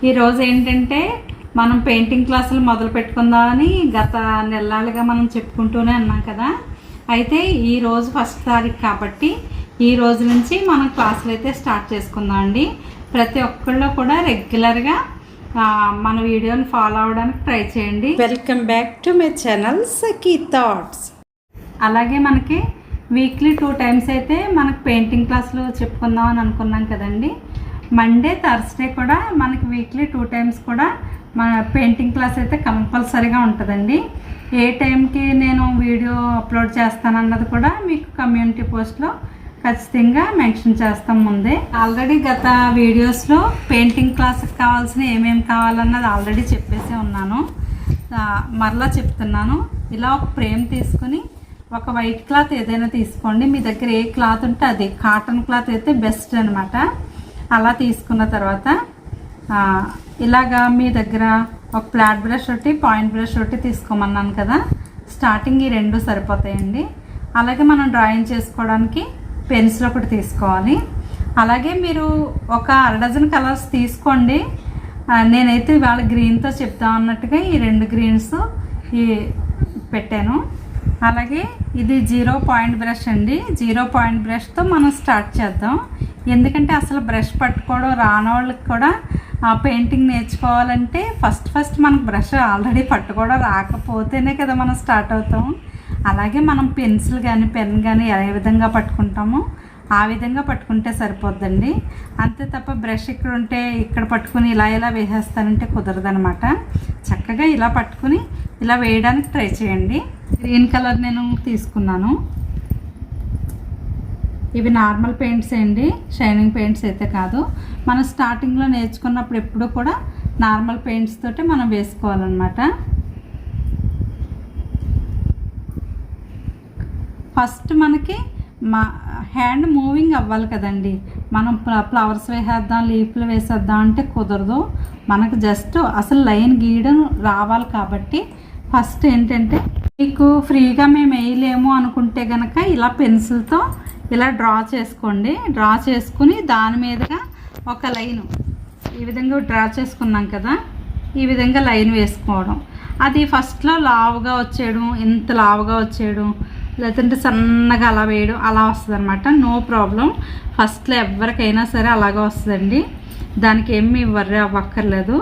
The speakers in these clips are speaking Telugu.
ఈరోజు ఏంటంటే మనం పెయింటింగ్ క్లాసులు మొదలు పెట్టుకుందామని గత నెలలుగా మనం చెప్పుకుంటూనే ఉన్నాం కదా. అయితే ఈరోజు 1వ తారీఖు కాబట్టి ఈ రోజు నుంచి మనం క్లాసులు అయితే స్టార్ట్ చేసుకుందాం అండి. ప్రతి ఒక్కళ్ళు కూడా రెగ్యులర్గా మన వీడియోని ఫాలో అవ్వడానికి ట్రై చేయండి. Welcome back to my channel Sakhi thoughts. అలాగే మనకి వీక్లీ 2 టైమ్స్ అయితే మనకు పెయింటింగ్ క్లాసులు చెప్పుకుందాం అని అనుకున్నాం కదండి. మండే థర్స్డే కూడా మనకి వీక్లీ 2 టైమ్స్ కూడా మన పెయింటింగ్ క్లాస్ అయితే కంపల్సరీగా ఉంటుందండి. ఏ టైంకి నేను వీడియో అప్లోడ్ చేస్తానన్నది కూడా మీకు కమ్యూనిటీ పోస్ట్లో ఖచ్చితంగా మెన్షన్ చేస్తాం ముందే. ఆల్రెడీ గత వీడియోస్లో పెయింటింగ్ క్లాస్కి కావాల్సిన ఏమేమి కావాలన్నది ఆల్రెడీ చెప్పేసి ఉన్నాను. మరలా చెప్తున్నాను. ఇలా ఒక ఫ్రేమ్ తీసుకుని ఒక వైట్ క్లాత్ ఏదైనా తీసుకోండి. మీ దగ్గర ఏ క్లాత్ ఉంటే అది కాటన్ క్లాత్ అయితే బెస్ట్ అనమాట. అలా తీసుకున్న తర్వాత ఇలాగా మీ దగ్గర ఒక ఫ్లాట్ బ్రష్ ఒకటి పాయింట్ బ్రష్ ఒకటి తీసుకోమన్నాను కదా. స్టార్టింగ్ ఈ 2 సరిపోతాయండి. అలాగే మనం డ్రాయింగ్ చేసుకోవడానికి పెన్సిల్ ఒకటి తీసుకోవాలి. అలాగే మీరు ఒక 1/2 డజన్ కలర్స్ తీసుకోండి. నేనైతే ఇవాళ గ్రీన్తో చెప్తాం అన్నట్టుగా ఈ 2 గ్రీన్స్ పెట్టాను. అలాగే ఇది 0 పాయింట్ బ్రష్ అండి. 0 పాయింట్ బ్రష్తో మనం స్టార్ట్ చేద్దాం. ఎందుకంటే అసలు బ్రష్ పట్టుకోవడం రాని వాళ్ళకి కూడా పెయింటింగ్ నేర్చుకోవాలంటే ఫస్ట్ మనకు బ్రష్ ఆల్రెడీ పట్టుకోవడం రాకపోతేనే కదా మనం స్టార్ట్ అవుతాం. అలాగే మనం పెన్సిల్ కానీ పెన్ కానీ ఏ విధంగా పట్టుకుంటామో ఆ విధంగా పట్టుకుంటే సరిపోద్దండి. అంతే తప్ప బ్రష్ ఇక్కడ ఉంటే ఇక్కడ పట్టుకుని ఇలా వేసేస్తానంటే కుదరదనమాట. చక్కగా ఇలా పట్టుకుని ఇలా వేయడానికి ట్రై చేయండి. గ్రీన్ కలర్ నేను తీసుకున్నాను. ఇవి నార్మల్ పెయింట్స్ అండి, షైనింగ్ పెయింట్స్ అయితే కాదు. మనం స్టార్టింగ్లో నేర్చుకున్నప్పుడు ఎప్పుడూ కూడా నార్మల్ పెయింట్స్ తోటి మనం వేసుకోవాలన్నమాట. ఫస్ట్ మనకి హ్యాండ్ మూవింగ్ అవ్వాలి కదండి. మనం ఫ్లవర్స్ వేసేద్దాం లీఫ్లు వేసేద్దాం అంటే కుదరదు. మనకు జస్ట్ అసలు లైన్ గీయడం రావాలి. కాబట్టి ఫస్ట్ ఏంటంటే మీకు ఫ్రీగా మేము వేయలేము అనుకుంటే కనుక ఇలా పెన్సిల్తో ఇలా డ్రా చేసుకోండి. డ్రా చేసుకుని దాని మీదుగా ఒక లైను ఈ విధంగా డ్రా చేసుకున్నాం కదా, ఈ విధంగా లైన్ వేసుకోవడం. అది ఫస్ట్లో లావుగా వచ్చేయడం, ఇంత లావుగా వచ్చేయడం, లేదంటే సన్నగా అలా వేయడం అలా వస్తుంది అనమాట. No problem. ఫస్ట్లో ఎవరికైనా సరే అలాగే వస్తుందండి. దానికి ఏమీ వర్రీ అవ్వక్కర్లేదు.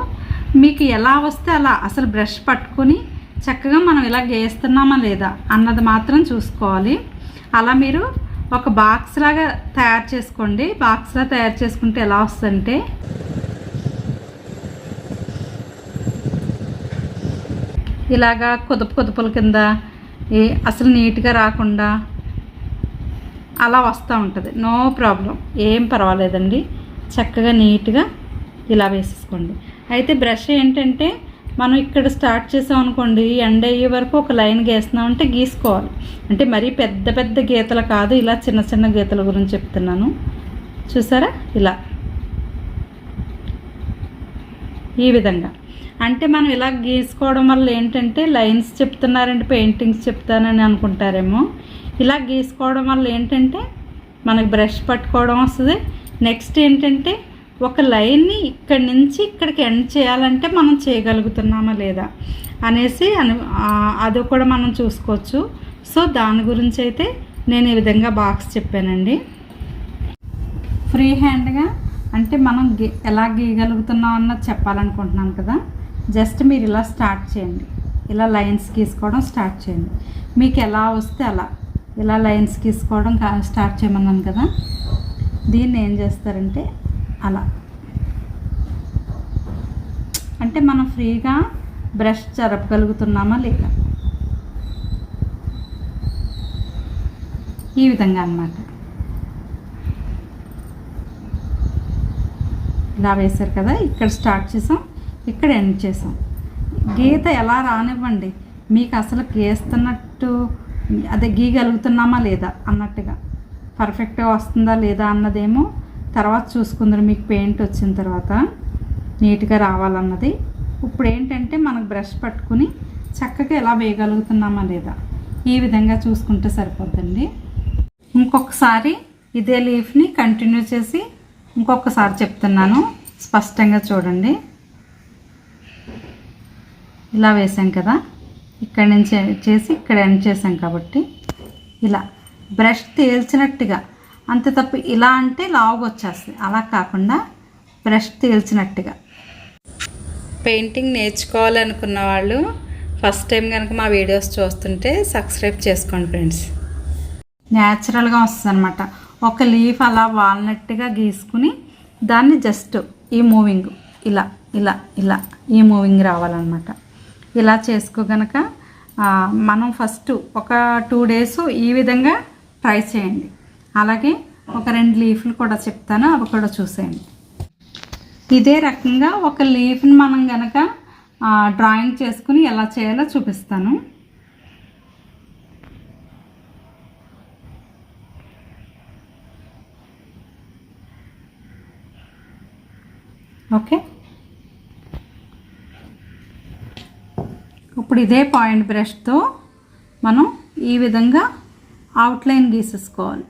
మీకు ఎలా వస్తే అలా అసలు బ్రష్ పట్టుకొని చక్కగా మనం ఇలా గీస్తున్నామా లేదా అన్నది మాత్రం చూసుకోవాలి. అలా మీరు ఒక బాక్స్ లాగా తయారు చేసుకోండి. బాక్స్లా తయారు చేసుకుంటే ఎలా వస్తుందంటే ఇలాగా కుదుపుల కింద అసలు నీట్గా రాకుండా అలా వస్తూ ఉంటుంది. నో ప్రాబ్లం, ఏం పర్వాలేదండి. చక్కగా నీట్గా ఇలా వేసేసుకోండి. అయితే బ్రష్ ఏంటంటే మనం ఇక్కడ స్టార్ట్ చేసాం అనుకోండి, ఎండ్ అయ్యే వరకు ఒక లైన్ గీస్తున్నామంటే గీసుకోవాలి. అంటే మరీ పెద్ద గీతలు కాదు, ఇలా చిన్న గీతల గురించి చెప్తున్నాను. చూసారా ఇలా ఈ విధంగా. అంటే మనం ఇలా గీసుకోవడం వల్ల ఏంటంటే లైన్స్ చెప్తున్నారంటే పెయింటింగ్స్ చెప్తానని అనుకుంటారేమో. ఇలా గీసుకోవడం వల్ల ఏంటంటే మనకు బ్రష్ పట్టుకోవడం వస్తుంది. నెక్స్ట్ ఏంటంటే ఒక లైన్ని ఇక్కడి నుంచి ఇక్కడికి ఎండ్ చేయాలంటే మనం చేయగలుగుతున్నామా లేదా అనేసి అది కూడా మనం చూసుకోవచ్చు. సో దాని గురించి అయితే నేను ఈ విధంగా బాక్స్ చెప్పానండి. ఫ్రీ హ్యాండ్గా అంటే మనం ఎలా గీయగలుగుతున్నాం అన్నది చెప్పాలనుకుంటున్నాను కదా. జస్ట్ మీరు ఇలా స్టార్ట్ చేయండి. ఇలా లైన్స్ గీసుకోవడం స్టార్ట్ చేయండి. మీకు ఎలా వస్తే అలా ఇలా లైన్స్ గీసుకోవడం స్టార్ట్ చేయమన్నాను కదా. దీన్ని ఏం చేస్తారంటే అలా అంటే మనం ఫ్రీగా బ్రష్ జరపగలుగుతున్నామా లేదా ఈ విధంగా అన్నమాట. ఇలా వేశారు కదా, ఇక్కడ స్టార్ట్ చేసాం, ఇక్కడ ఎండ్ చేసాం. గీత ఎలా రానివ్వండి. మీకు అసలు గీస్తున్నట్టు అదే గీయగలుగుతున్నామా లేదా అన్నట్టుగా పర్ఫెక్ట్గా వస్తుందా లేదా అన్నదేమో తర్వాత చూసుకుందరు. మీకు పెయింట్ వచ్చిన తర్వాత నీట్గా రావాలన్నది. ఇప్పుడు ఏంటంటే మనకు బ్రష్ పట్టుకుని చక్కగా ఎలా వేయగలుగుతున్నామా లేదా ఈ విధంగా చూసుకుంటే సరిపోద్దండి. ఇంకొకసారి ఇదే లీఫ్ని కంటిన్యూ చేసి ఇంకొకసారి చెప్తున్నాను, స్పష్టంగా చూడండి. ఇలా వేసాం కదా, ఇక్కడి నుంచి చేసి ఇక్కడ ఎండ్ చేసాం కాబట్టి ఇలా బ్రష్ తేల్చినట్టుగా, అంతే తప్ప ఇలా అంటే లావుగా వచ్చేస్తుంది, అలా కాకుండా బ్రష్ తేల్చినట్టుగా. పెయింటింగ్ నేర్చుకోవాలనుకున్న వాళ్ళు ఫస్ట్ టైం కనుక మా వీడియోస్ చూస్తుంటే సబ్స్క్రైబ్ చేసుకోండి ఫ్రెండ్స్. న్యాచురల్గా వస్తుంది అనమాట. ఒక లీఫ్ అలా వాల్నట్టుగా గీసుకుని దాన్ని జస్ట్ ఈ మూవింగ్ ఇలా ఇలా ఇలా ఈ మూవింగ్ రావాలన్నమాట. ఇలా చేసుకోగనక మనం ఫస్ట్ ఒక 2 days ఈ విధంగా ట్రై చేయండి. అలాగే ఒక 2 లీఫ్లు కూడా చెప్తాను, అవి కూడా చూసేయండి. ఇదే రకంగా ఒక లీఫ్ని మనం కనుక డ్రాయింగ్ చేసుకుని ఎలా చేయాలో చూపిస్తాను. ఓకే, ఇప్పుడు ఇదే పాయింట్ బ్రష్తో మనం ఈ విధంగా అవుట్లైన్ గీసేసుకోవాలి.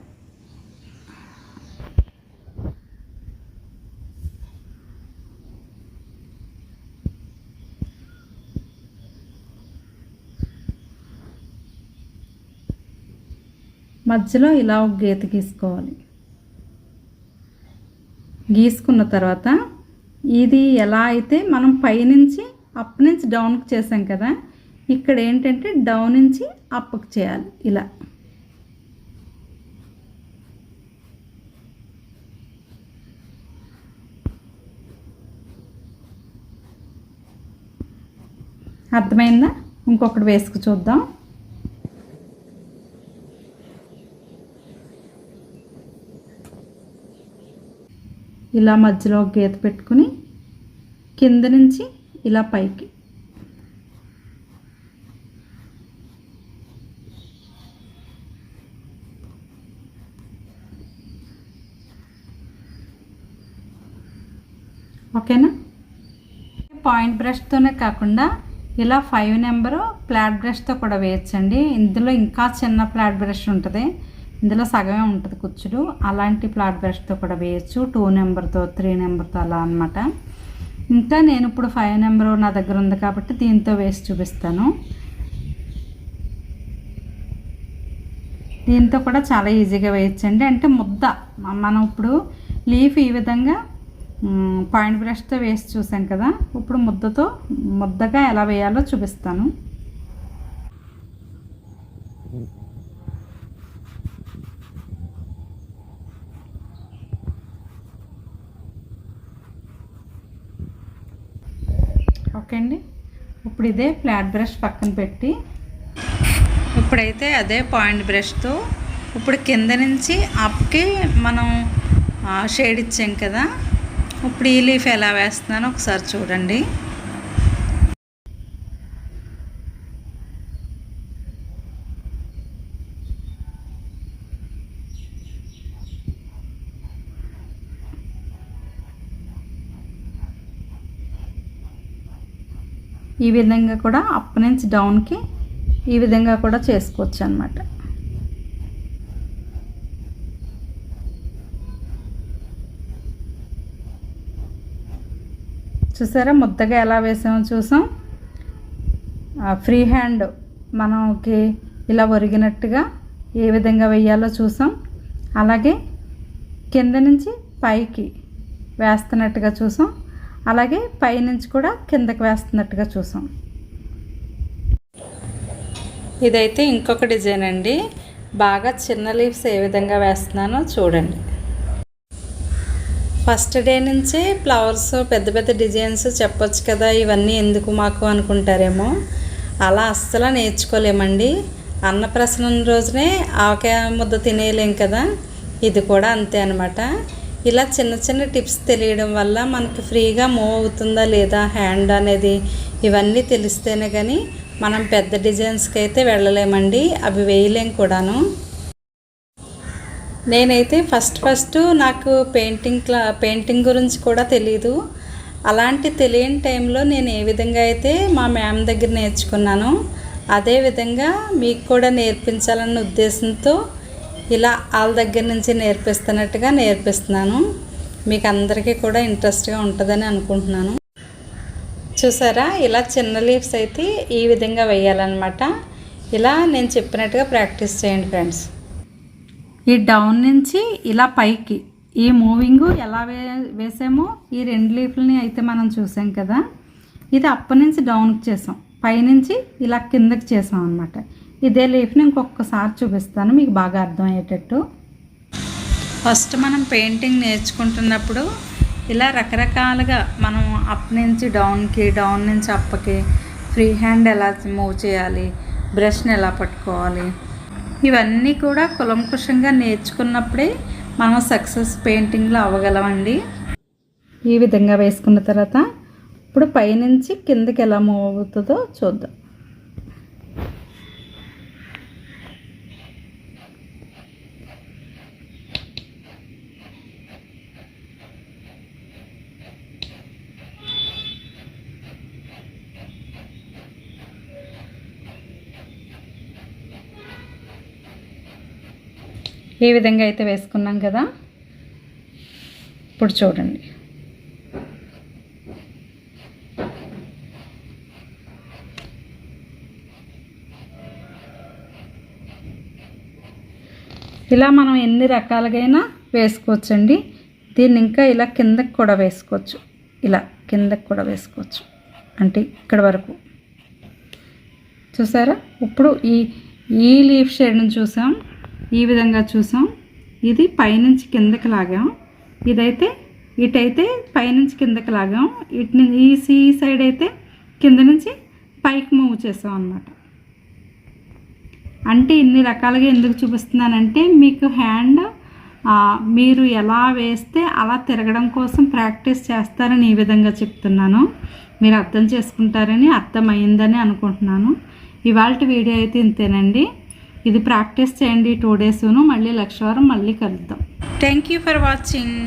మధ్యలో ఇలా ఒక గీత గీసుకోవాలి. గీసుకున్న తర్వాత ఇది ఎలా అయితే మనం పైనుంచి అప్ నుంచి డౌన్కి చేసాం కదా, ఇక్కడ ఏంటంటే డౌన్ నుంచి అప్కి చేయాలి. ఇలా అర్థమైందా? ఇంకొకటి వేసుకు చూద్దాం. ఇలా మధ్యలో గీత పెట్టుకుని కింద నుంచి ఇలా పైకి ఓకేనా? పాయింట్ బ్రష్తోనే కాకుండా ఇలా 5 నెంబరు ఫ్లాట్ బ్రష్తో కూడా వేయచ్చండి. ఇందులో ఇంకా చిన్న ఫ్లాట్ బ్రష్ ఉంటుంది, ఇందులో సగమే ఉంటుంది కుచ్చుడు. అలాంటి ఫ్లాట్ బ్రష్తో కూడా వేయచ్చు, 2 నెంబర్తో 3 నెంబర్తో అలా అనమాట. ఇంకా నేను ఇప్పుడు 5 నెంబర్ నా దగ్గర ఉంది కాబట్టి దీంతో వేసి చూపిస్తాను. దీంతో కూడా చాలా ఈజీగా వేయచ్చండి. అంటే ముద్ద మనం ఇప్పుడు లీఫ్ ఈ విధంగా పాయింట్ బ్రష్తో వేసి చూసాం కదా, ఇప్పుడు ముద్దగా ఎలా వేయాలో చూపిస్తాను. ఓకే అండి, ఇప్పుడు ఇదే ఫ్లాట్ బ్రష్ పక్కన పెట్టి ఇప్పుడైతే అదే పాయింట్ బ్రష్తో ఇప్పుడు కింద నుంచి అప్కి మనం షేడ్ ఇచ్చాం కదా, ఇప్పుడు ఈ లీఫ్ ఎలా వేస్తున్నానో ఒకసారి చూడండి. ఈ విధంగా కూడా అప్ నుంచి డౌన్కి ఈ విధంగా కూడా చేసుకోవచ్చు అన్నమాట. చూసారా ముద్దగా ఎలా వేసామో చూసాం. ఫ్రీ హ్యాండ్ మనకి ఇలా ఒరిగినట్టుగా ఏ విధంగా వేయాలో చూసాం. అలాగే కింద నుంచి పైకి వేస్తున్నట్టుగా చూసాం, అలాగే పైనుంచి కూడా కిందకి వేస్తున్నట్టుగా చూసాం. ఇదైతే ఇంకొక డిజైన్ అండి. బాగా చిన్న లీవ్స్ ఏ విధంగా వేస్తున్నానో చూడండి. ఫస్ట్ డే నుంచే ఫ్లవర్స్ పెద్ద పెద్ద డిజైన్స్ చెప్పొచ్చు కదా, ఇవన్నీ ఎందుకు మాకు అనుకుంటారేమో. అలా అస్సలు నేర్చుకోలేమండి. అన్నప్రసన్న రోజునే ఆవకాయ ముద్ద తినేయలేం కదా, ఇది కూడా అంతే అనమాట. ఇలా చిన్న చిన్న టిప్స్ తెలియడం వల్ల మనకి ఫ్రీగా మూవ్ అవుతుందా లేదా హ్యాండ్ అనేది ఇవన్నీ తెలిస్తేనే కానీ మనం పెద్ద డిజైన్స్కి అయితే వెళ్ళలేమండి, అవి వేయలేం కూడాను. నేనైతే ఫస్ట్ నాకు పెయింటింగ్ గురించి కూడా తెలీదు. అలాంటి తెలియని టైంలో నేను ఏ విధంగా అయితే మా మ్యామ్ దగ్గర నేర్చుకున్నానో అదే విధంగా మీకు కూడా నేర్పించాలన్న ఉద్దేశంతో ఇలా వాళ్ళ దగ్గర నుంచి నేర్పిస్తున్నట్టుగా నేర్పిస్తున్నాను. మీకు అందరికీ కూడా ఇంట్రెస్ట్గా ఉంటుందని అనుకుంటున్నాను. చూసారా, ఇలా చిన్న లీవ్స్ అయితే ఈ విధంగా వేయాలన్నమాట. ఇలా నేను చెప్పినట్టుగా ప్రాక్టీస్ చేయండి ఫ్రెండ్స్. ఈ డౌన్ నుంచి ఇలా పైకి ఈ మూవింగ్ ఎలా వేసామో ఈ 2 లీఫ్లని అయితే మనం చూసాం కదా. ఇది అప్ నుంచి డౌన్కి చేసాం, పైనుంచి ఇలా కిందకి చేసాం అన్నమాట. ఇదే లీఫ్ని ఇంకొకసారి చూపిస్తాను మీకు బాగా అర్థమయ్యేటట్టు. ఫస్ట్ మనం పెయింటింగ్ నేర్చుకుంటున్నప్పుడు ఇలా రకరకాలుగా మనం అప్ నుంచి డౌన్కి, డౌన్ నుంచి అప్కి, ఫ్రీ హ్యాండ్ ఎలా మూవ్ చేయాలి, బ్రష్ని ఎలా పట్టుకోవాలి, ఇవన్నీ కూడా కులంకుషంగా నేర్చుకున్నప్పుడే మనం సక్సెస్ పెయింటింగ్లో అవ్వగలమండి. ఈ విధంగా వేసుకున్న తర్వాత ఇప్పుడు పైనుంచి కిందకి ఎలా మూవ్ అవుతుందో చూద్దాం. ఈ విధంగా అయితే వేసుకున్నాం కదా. ఇప్పుడు చూడండి, ఇలా మనం ఎన్ని రకాలుగైనా వేసుకోవచ్చండి. దీన్ని ఇంకా ఇలా కిందకి కూడా వేసుకోవచ్చు, ఇలా కిందకి కూడా వేసుకోవచ్చు, అంటే ఇక్కడ వరకు. చూసారా, ఇప్పుడు ఈ లీఫ్ షేడ్ని చూసాం, ఈ విధంగా చూసాం. ఇది పైనుంచి కిందకి లాగాం, ఇదైతే ఇటైతే పైనుంచి కిందకి లాగాం, ఈ సైడ్ అయితే కింద నుంచి పైకి మూవ్ చేసాం అన్నమాట. అంటే ఇన్ని రకాలుగా ఎందుకు చూపిస్తున్నానంటే మీకు హ్యాండ్ మీరు ఎలా వేస్తే అలా తిరగడం కోసం ప్రాక్టీస్ చేస్తారని ఈ విధంగా చెప్తున్నాను. మీరు అర్థం చేసుకుంటారని, అర్థమైందని అనుకుంటున్నాను. ఇవాళ వీడియో అయితే ఇంతేనండి. ఇది ప్రాక్టీస్ చేయండి 2 days, మళ్ళీ నెక్స్ట్ వారం మళ్ళీ కలుద్దాం. Thank you for watching.